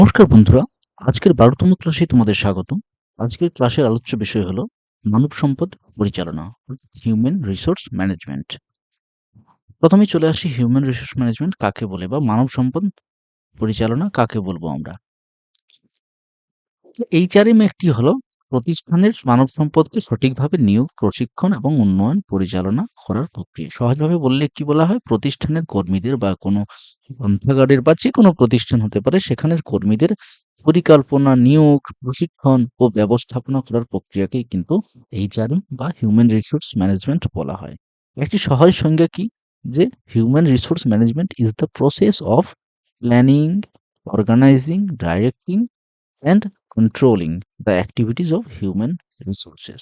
নমস্কার বন্ধুরা, আজকের ১২তম ক্লাসে তোমাদের স্বাগত। আজকের ক্লাসের আলোচ্য বিষয় হলো মানব সম্পদ পরিচালনা, হিউম্যান রিসোর্স ম্যানেজমেন্ট। প্রথমেই চলে আসি হিউম্যান রিসোর্স ম্যানেজমেন্ট কাকে বলে বা মানব সম্পদ পরিচালনা কাকে বলবো আমরা। এইচআরএম একটি হলো প্রতিষ্ঠানের মানব সম্পদকে সঠিকভাবে নিয়োগ, প্রশিক্ষণ এবং উন্নয়ন পরিচালনা করার প্রক্রিয়া। সহজভাবে বললে কি বলা হয়? প্রতিষ্ঠানের কর্মীদের বা কোনো গ্রন্থাগারের বা যেকোনো প্রতিষ্ঠান হতে পারে, সেখানের কর্মীদের পরিকল্পনা, নিয়োগ, প্রশিক্ষণ ও ব্যবস্থাপনা করার প্রক্রিয়াকেই কিন্তু এইচআরএম বা হিউম্যান রিসোর্স ম্যানেজমেন্ট বলা হয়। একটি সহজ সংজ্ঞা কি? যে human resource management is the process of planning, organizing, directing and controlling the activities of human resources.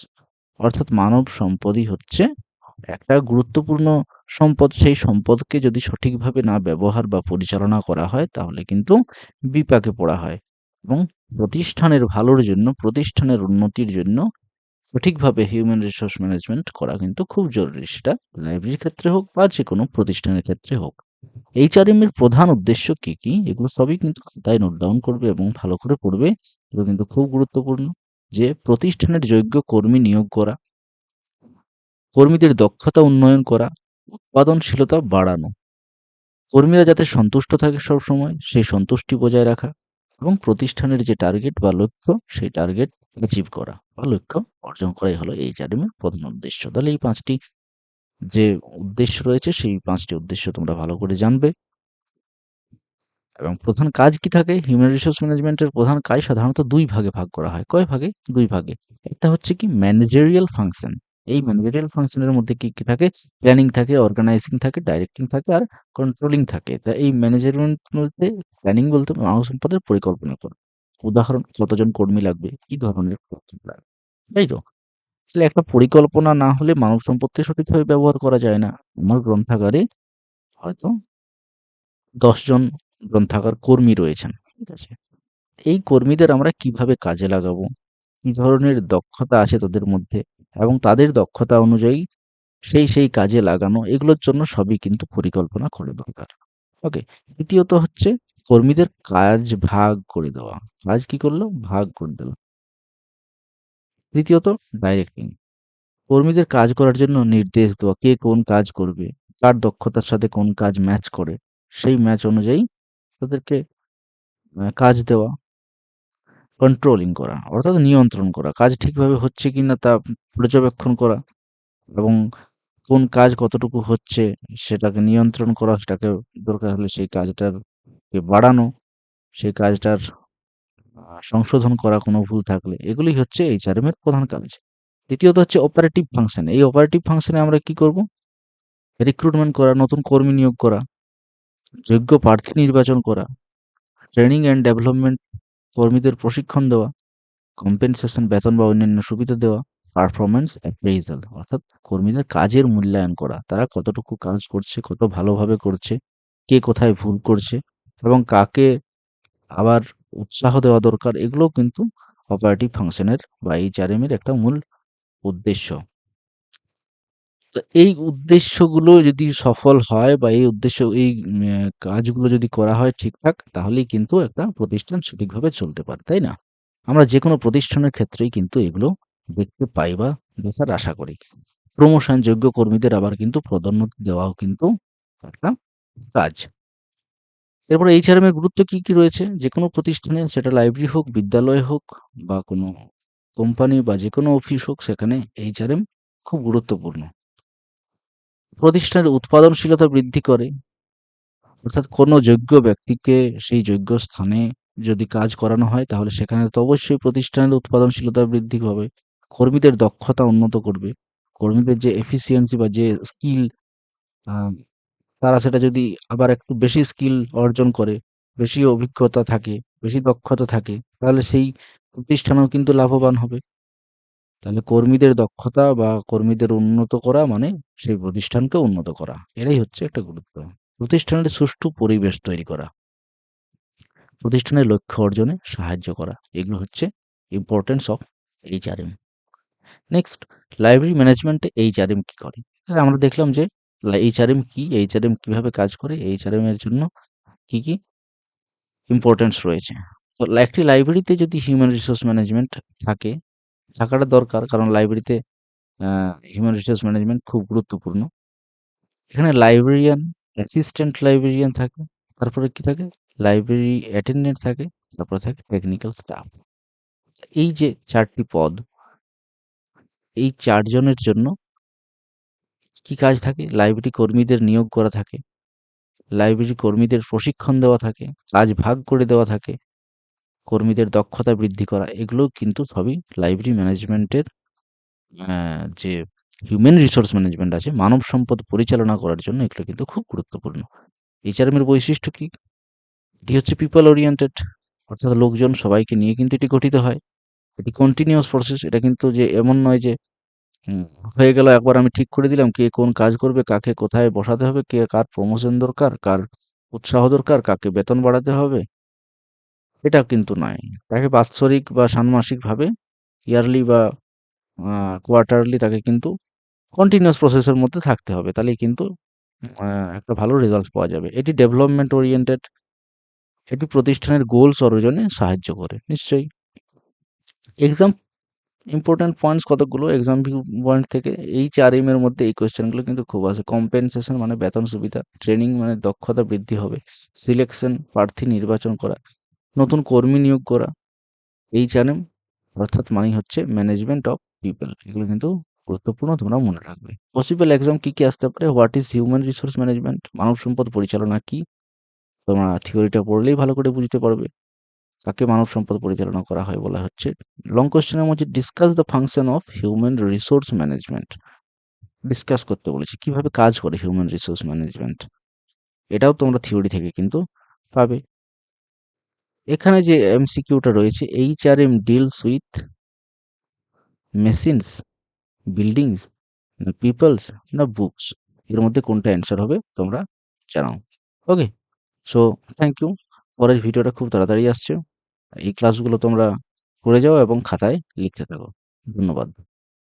অর্থাৎ মানব সম্পদই হচ্ছে একটা গুরুত্বপূর্ণ সম্পদ। সেই সম্পদকে যদি সঠিকভাবে না ব্যবহার বা পরিচালনা করা হয় তাহলে কিন্তু বিপাকে পড়া হয়, এবং প্রতিষ্ঠানের ভালোর জন্য, প্রতিষ্ঠানের উন্নতির জন্য সঠিকভাবে হিউম্যান রিসোর্স ম্যানেজমেন্ট করা কিন্তু খুব জরুরি। সেটা লাইব্রেরির ক্ষেত্রে হোক বা যে কোনো প্রতিষ্ঠানের ক্ষেত্রে হোক। এইচআরএম এর প্রধান উদ্দেশ্য কি কি, এগুলো সবই কিন্তু খাতায় নোট ডাউন করবে এবং ভালো করে পড়বে। এগুলো কিন্তু খুব গুরুত্বপূর্ণ। যে প্রতিষ্ঠানের যোগ্য কর্মী নিয়োগ করা, কর্মীদের দক্ষতা উন্নয়ন করা, উৎপাদনশীলতা বাড়ানো, কর্মীরা যাতে সন্তুষ্ট থাকে সব সময় সেই সন্তুষ্টি বজায় রাখা, এবং প্রতিষ্ঠানের যে টার্গেট বা লক্ষ্য সেই টার্গেট অ্যাচিভ করা বা লক্ষ্য অর্জন করাই হলো এইচআরএম এর প্রধান উদ্দেশ্য। তাহলে এই পাঁচটি যে উদ্দেশ্য রয়েছে সেই পাঁচটি উদ্দেশ্য তোমরা ভালো করে জানবে। এবং প্রধান কাজ কি থাকে? হিউম্যান রিসোর্স ম্যানেজমেন্টের প্রধান কাজ সাধারণত দুই ভাগে ভাগ করা হয়। কয় ভাগে? দুই ভাগে। একটা হচ্ছে কি ম্যানেজেরিয়াল ফাংশন। এই ম্যানেজেরিয়াল ফাংশনের মধ্যে কি কি থাকে? প্ল্যানিং থাকে, অর্গানাইজিং থাকে, ডাইরেক্টিং থাকে আর কন্ট্রোলিং থাকে। তা এই ম্যানেজমেন্ট বলতে, প্ল্যানিং বলতে মানব সম্পদের পরিকল্পনা করা। উদাহরণ, কতজন কর্মী লাগবে, কি ধরনের কর্মী লাগবে, তাই তো? আসলে একটা পরিকল্পনা না হলে মানব সম্পদকে সঠিকভাবে ব্যবহার করা যায় না। আমার গ্রন্থাগারে হয়তো ১০ জন গ্রন্থাগার কর্মী রয়েছেন। ঠিক আছে? এই কর্মীদের আমরা কিভাবে কাজে লাগাবো? কি ধরনের দক্ষতা আছে তাদের মধ্যে, এবং তাদের দক্ষতা অনুযায়ী সেই কাজে লাগানো, এগুলোর জন্য সবই কিন্তু পরিকল্পনা করে দরকার। ওকে। দ্বিতীয়ত হচ্ছে কর্মীদের কাজ ভাগ করে দেওয়া। কাজ কি করলো? ভাগ করে দিল। তৃতীয়ত ডাইরেক্টিং। কর্মীদের কাজ করার জন্য নির্দেশ দেওয়া, কে কোন কাজ করবে, কার দক্ষতার সাথে কোন কাজ ম্যাচ করে, সেই ম্যাচ অনুযায়ী তাদেরকে কাজ দেওয়া। কন্ট্রোলিং করা অর্থাৎ নিয়ন্ত্রণ করা, কাজ ঠিকভাবে হচ্ছে কিনা তা পর্যবেক্ষণ করা, এবং কোন কাজ কতটুকু হচ্ছে সেটাকে নিয়ন্ত্রণ করা, সেটাকে দরকার হলে সেই কাজটার বাড়ানো, সেই কাজটার সংশোধন করা কোনো ভুল থাকলে, এগুলি হচ্ছে এইচআরএম এর প্রধান কাজ। দ্বিতীয়ত হচ্ছে অপারেটিভ ফাংশন। এই অপারেটিভ ফাংশনে আমরা কি করব? রিক্রুটমেন্ট করা, নতুন কর্মী নিয়োগ করা, যোগ্য প্রার্থী নির্বাচন করা, ট্রেনিং অ্যান্ড ডেভেলপমেন্ট, কর্মীদের প্রশিক্ষণ দেওয়া, কম্পেনসেশন, বেতন বা অন্যান্য সুবিধা দেওয়া, পারফরম্যান্স অ্যাপ্রেইজাল অর্থাৎ কর্মীদের কাজের মূল্যায়ন করা, তারা কতটুকু কাজ করছে, কত ভালোভাবে করছে, কে কোথায় ভুল করছে, এবং কাকে আবার উৎসাহ দেওয়া দরকার, এগুলোও কিন্তু অপারেটিভ ফাংশনের বা এইচআরএম এর একটা মূল উদ্দেশ্য। তো এই উদ্দেশ্যগুলো যদি সফল হয় বা এই উদ্দেশ্য, এই কাজগুলো যদি করা হয় ঠিকঠাক, তাহলেই কিন্তু একটা প্রতিষ্ঠান সঠিকভাবে চলতে পারে, তাই না? আমরা যেকোনো প্রতিষ্ঠানের ক্ষেত্রেই কিন্তু এগুলো দেখতে পাই বা দেখার আশা করি। প্রমোশন, যোগ্য কর্মীদের আবার কিন্তু পদোন্নতি দেওয়াও কিন্তু একটা কাজ। এরপরে এইচআরএম এর গুরুত্ব কি কি রয়েছে? যেকোনো প্রতিষ্ঠানে, সেটা লাইব্রেরি হোক, বিদ্যালয় হোক বা কোনো কোম্পানি বা যেকোনো অফিস হোক, সেখানে এইচআরএম খুব গুরুত্বপূর্ণ। প্রতিষ্ঠানের উৎপাদনশীলতা বৃদ্ধি করে। অর্থাৎ কোনো যোগ্য ব্যক্তিকে সেই যোগ্য স্থানে যদি কাজ করানো হয় তাহলে সেখানে তো অবশ্যই প্রতিষ্ঠানের উৎপাদনশীলতা বৃদ্ধি হবে। কর্মীদের দক্ষতা উন্নত করবে। কর্মীদের যে এফিসিয়েন্সি বা যে স্কিল, আ তারা সেটা যদি আবার একটু বেশি স্কিল অর্জন করে, বেশি অভিজ্ঞতা থাকে, বেশি দক্ষতা থাকে, তাহলে সেই প্রতিষ্ঠানও কিন্তু লাভবান হবে। তাহলে কর্মীদের দক্ষতা বা কর্মীদের উন্নত করা মানে সেই প্রতিষ্ঠানকে উন্নত করা। এটাই হচ্ছে একটা গুরুত্ব। প্রতিষ্ঠানের সুষ্ঠু পরিবেশ তৈরি করা, প্রতিষ্ঠানের লক্ষ্য অর্জনে সাহায্য করা। এগুলো হচ্ছে importance of HRM. Next, library ম্যানেজমেন্টে এইচআরএম কি করে? তাহলে আমরা দেখলাম যে এইচআরএম কি, এইচআরএম কিভাবে কাজ করে, এইচআরএম এর জন্য কি কি ইম্পোর্টেন্স রয়েছে। তো একটি লাইব্রেরিতে যদি হিউম্যান রিসোর্স ম্যানেজমেন্ট থাকে, থাকাটা দরকার, কারণ লাইব্রেরিতে হিউম্যান রিসোর্স ম্যানেজমেন্ট খুব গুরুত্বপূর্ণ। এখানে লাইব্রেরিয়ান, অ্যাসিস্ট্যান্ট লাইব্রেরিয়ান থাকে, তারপরে কি থাকে? লাইব্রেরি অ্যাটেন্ডেন্ট থাকে, তারপরে থাকে টেকনিক্যাল স্টাফ। এই যে ৪ টি পদ, এই ৪ জনের জন্য কি কাজ থাকে? লাইব্রেরি কর্মীদের নিয়োগ করা থাকে, লাইব্রেরি কর্মীদের প্রশিক্ষণ দেওয়া থাকে, কাজ ভাগ করে দেওয়া থাকে, কর্মীদের দক্ষতা বৃদ্ধি করা। এগুলোও কিন্তু সবই লাইব্রেরি ম্যানেজমেন্টের যে হিউম্যান রিসোর্স ম্যানেজমেন্ট আছে, মানব সম্পদ পরিচালনা করার জন্য এগুলো কিন্তু খুব গুরুত্বপূর্ণ। এইচআরএম এর বৈশিষ্ট্য কি? এটি হচ্ছে পিপল ওরিয়েন্টেড, অর্থাৎ লোকজন সবাইকে নিয়ে কিন্তু এটি গঠিত হয়। এটি কন্টিনিউয়াস প্রসেস, এটা কিন্তু যে এমন নয় যে হুম, হয়ে গেল একবার আমি ঠিক করে দিলাম কে কোন কাজ করবে, কাকে কোথায় বসাতে হবে, কে কার প্রমোশন দরকার, কার উৎসাহ দরকার, কাকে বেতন বাড়াতে হবে, এটা কিন্তু নয়। তাকে বাৎসরিক বা ষান্মাসিকভাবে, ইয়ারলি বা কোয়ার্টারলি তাকে কিন্তু কন্টিনিউয়াস প্রসেসের মধ্যে থাকতে হবে। তাহলেই কিন্তু একটা ভালো রেজাল্ট পাওয়া যাবে। এটি ডেভেলপমেন্ট ওরিয়েন্টেড, এটি প্রতিষ্ঠানের গোলস অর্জনে সাহায্য করে। নিশ্চয়ই। এক্সাম ইম্পোর্টেন্ট পয়েন্টস কতগুলো এক্সাম ভিউ পয়েন্ট থেকে, এই 4M এর মধ্যে এই কোয়েশ্চেনগুলো কিন্তু খুব আসে। কম্পেনসেশন মানে বেতন সুবিধা, ট্রেনিং মানে দক্ষতা বৃদ্ধি হবে, সিলেকশন প্রার্থী নির্বাচন করা, নতুন কর্মী নিয়োগ করা, HRM অর্থাৎ মানেই হচ্ছে ম্যানেজমেন্ট অফ পিপল। এগুলো কিন্তু গুরুত্বপূর্ণ, তোমরা মনে রাখবে। পসিবল এক্সাম কি কি আসতে পারে? What is human resource management, মানব সম্পদ পরিচালনা কি? তোমরা থিওরিটা পড়লেই ভালো করে বুঝতে পারবে কাকে মানব সম্পদ পরিচালনা করা হয় বলা হচ্ছে। লং কোশ্চেনের মধ্যে discuss the function of human resource management, discuss করতে বলেছি কিভাবে কাজ করে হিউম্যান রিসোর্স ম্যানেজমেন্ট, এটাও তোমরা থিওরি থেকে কিন্তু পাবে। এখানে যে এমসিকিউটা রয়েছে, HRM deals with machines, buildings, না পিপলস, না বুকস, এর মধ্যে কোনটা অ্যান্সার হবে তোমরা জানাও। ওকে, সো থ্যাংক ইউ। পরের ভিডিওটা খুব তাড়াতাড়ি আসছে। এই ক্লাসগুলো তোমরা করে যাও এবং খাতায় লিখতে থাকো। ধন্যবাদ।